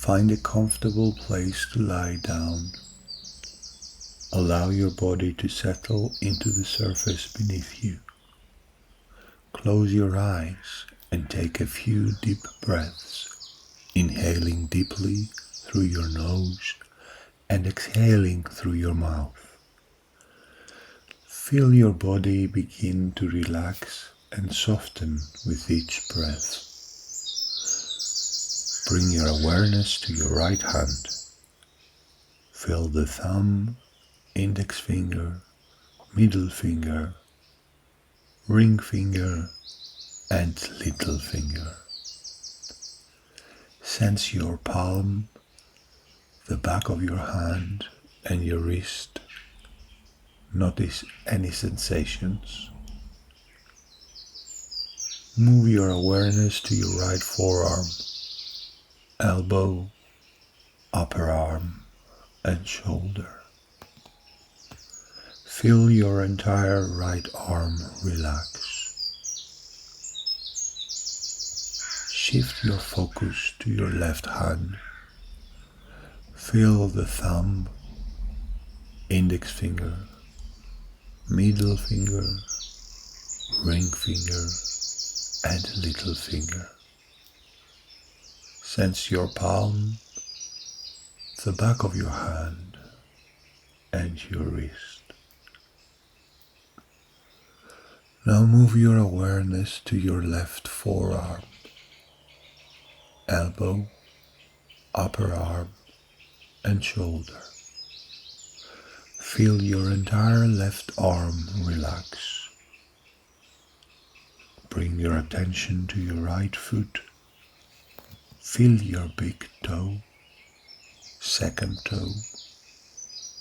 Find a comfortable place to lie down. Allow your body to settle into the surface beneath you. Close your eyes and take a few deep breaths, inhaling deeply through your nose and exhaling through your mouth. Feel your body begin to relax and soften with each breath. Bring your awareness to your right hand. Feel the thumb, index finger, middle finger, ring finger, and little finger. Sense your palm, the back of your hand, and your wrist. Notice any sensations. Move your awareness to your right forearm, elbow, upper arm, and shoulder. Feel your entire right arm relax. Shift your focus to your left hand. Feel the thumb, index finger, middle finger, ring finger, and little finger. Sense your palm, the back of your hand, and your wrist. Now move your awareness to your left forearm, elbow, upper arm, and shoulder. Feel your entire left arm relax. Bring your attention to your right foot. Feel your big toe, second toe,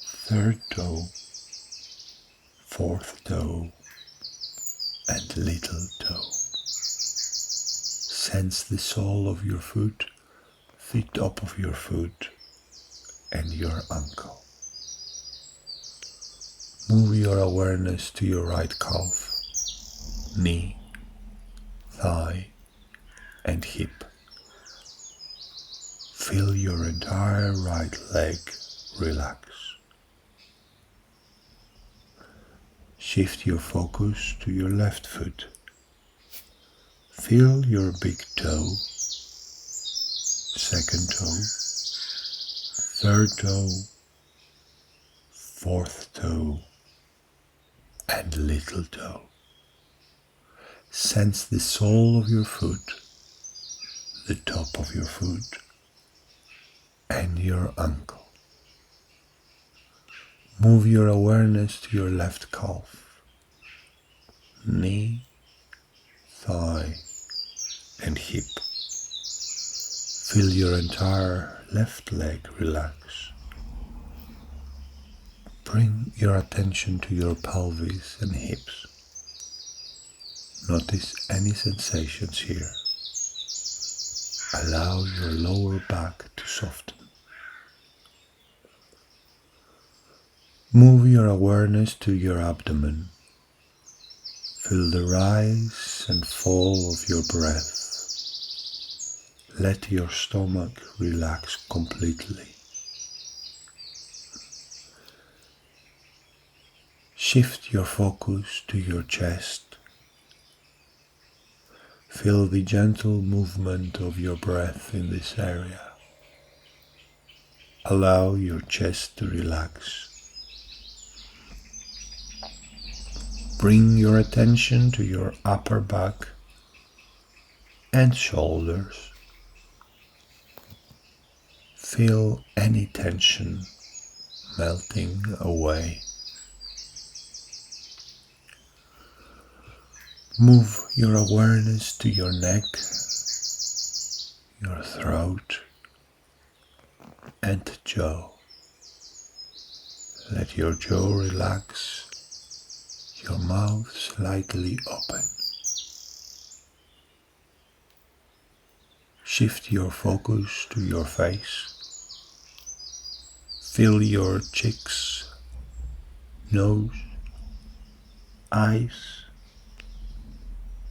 third toe, fourth toe, and little toe. Sense the sole of your foot, the top of your foot, and your ankle. Move your awareness to your right calf, knee, thigh, and hip. Feel your entire right leg relax. Shift your focus to your left foot. Feel your big toe, second toe, third toe, fourth toe, and little toe. Sense the sole of your foot, the top of your foot, and your ankle. Move your awareness to your left calf, knee, thigh, and hip. Feel your entire left leg relax. Bring your attention to your pelvis and hips. Notice any sensations here. Allow your lower back to soften. Move your awareness to your abdomen. Feel the rise and fall of your breath. Let your stomach relax completely. Shift your focus to your chest. Feel the gentle movement of your breath in this area. Allow your chest to relax. Bring your attention to your upper back and shoulders. Feel any tension melting away. Move your awareness to your neck, your throat, and jaw. Let your jaw relax, your mouth slightly open. Shift your focus to your face. Feel your cheeks, nose, eyes,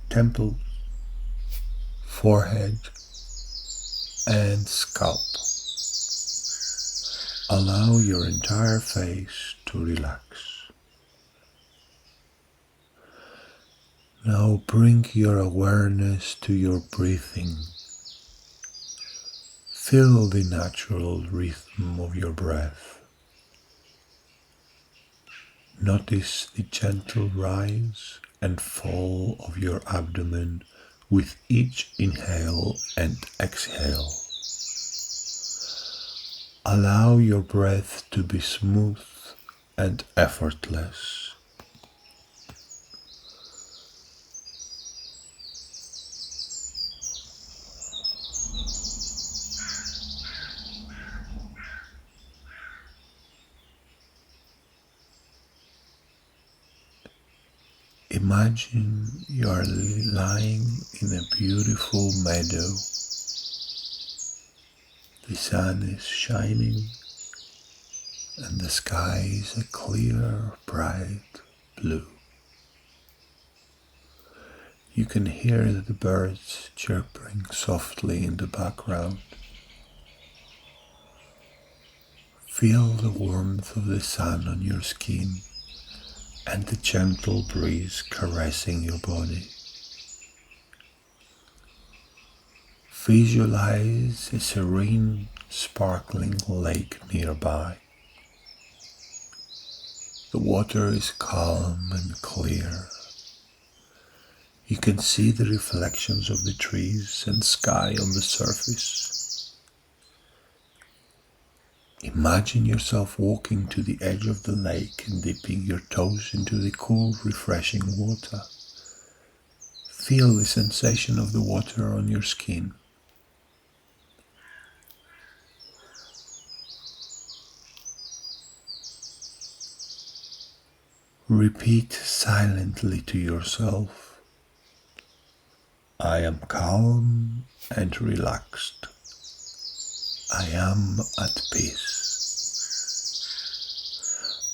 temples, forehead, and scalp. Allow your entire face to relax. Now bring your awareness to your breathing. Feel the natural rhythm of your breath. Notice the gentle rise and fall of your abdomen with each inhale and exhale. Allow your breath to be smooth and effortless. Imagine you are lying in a beautiful meadow. The sun is shining and the sky is a clear, bright blue. You can hear the birds chirping softly in the background. Feel the warmth of the sun on your skin and the gentle breeze caressing your body. Visualize a serene, sparkling lake nearby. The water is calm and clear. You can see the reflections of the trees and sky on the surface. Imagine yourself walking to the edge of the lake and dipping your toes into the cool, refreshing water. Feel the sensation of the water on your skin. Repeat silently to yourself, I am calm and relaxed. I am at peace.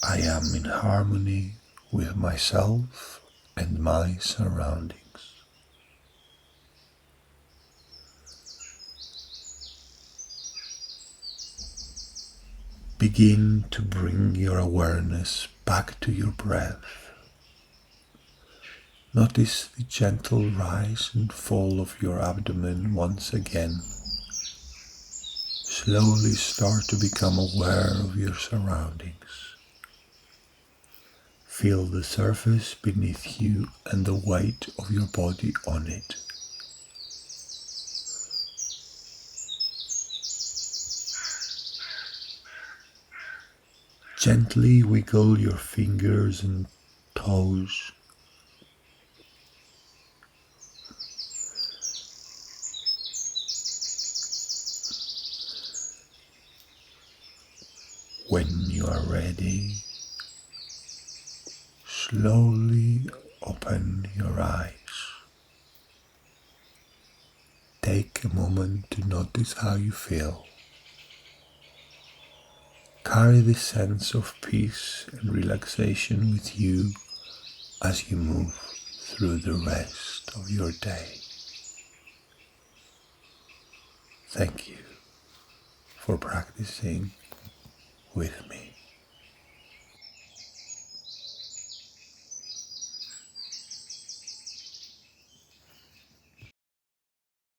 I am in harmony with myself and my surroundings. Begin to bring your awareness back to your breath. Notice the gentle rise and fall of your abdomen once again. Slowly start to become aware of your surroundings. Feel the surface beneath you and the weight of your body on it. Gently wiggle your fingers and toes. When you are ready, slowly open your eyes. Take a moment to notice how you feel. Carry this sense of peace and relaxation with you as you move through the rest of your day. Thank you for practicing with me.